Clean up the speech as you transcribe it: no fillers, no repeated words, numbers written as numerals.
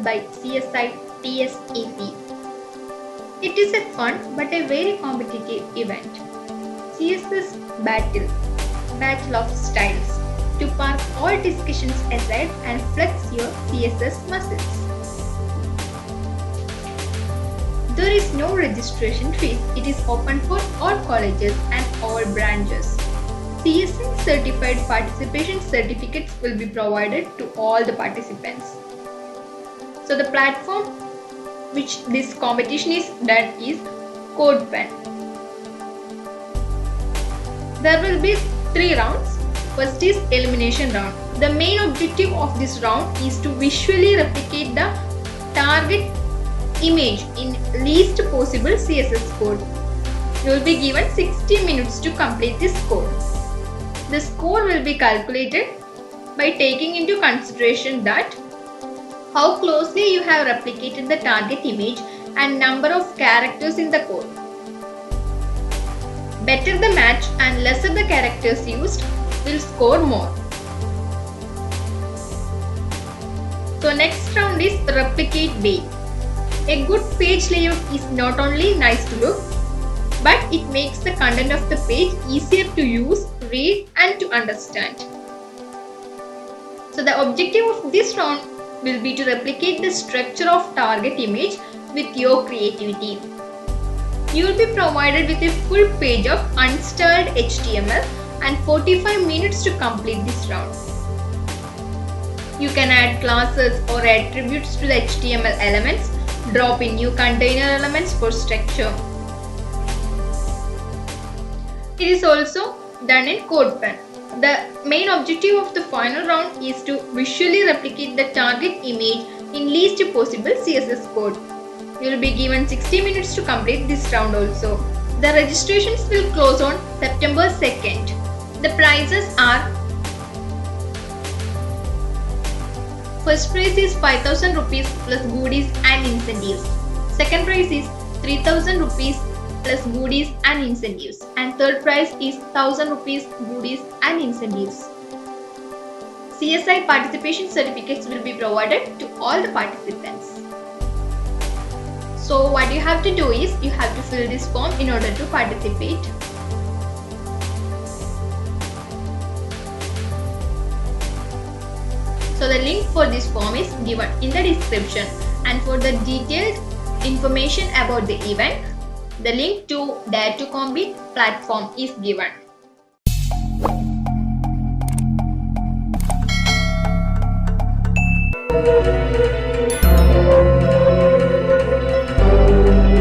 by CSI TSEP. It is a fun but a very competitive event. CSS Battle of Styles, to park all discussions aside and flex your CSS muscles. There is no registration fee. It is open for all colleges and all branches. CSN certified participation certificates will be provided to all the participants. So the platform which this competition is done is CodePen. There will be 3 rounds. First is elimination round. The main objective of this round is to visually replicate the target image in least possible CSS code. You will be given 60 minutes to complete this code. The score will be calculated by taking into consideration that how closely you have replicated the target image and number of characters in the code. Better the match and lesser the characters used will score more. So next round is replicate way. A good page layout is not only nice to look, but it makes the content of the page easier to use, read and to understand. So the objective of this round will be to replicate the structure of target image with your creativity. You will be provided with a full page of unstyled HTML and 45 minutes to complete this round. You can add classes or attributes to the HTML elements, drop in new container elements for structure. It is also done in CodePen. The main objective of the final round is to visually replicate the target image in least possible CSS code. You will be given 60 minutes to complete this round also. The registrations will close on September 2nd. The prizes are: first prize is 5,000 rupees plus goodies and incentives. Second prize is 3,000 rupees plus goodies and incentives. And third prize is 1,000 rupees goodies and incentives. CSI participation certificates will be provided to all the participants. So what you have to do is you have to fill this form in order to participate. So the link for this form is given in the description, and for the detailed information about the event, the link to Dare to Compete platform is given.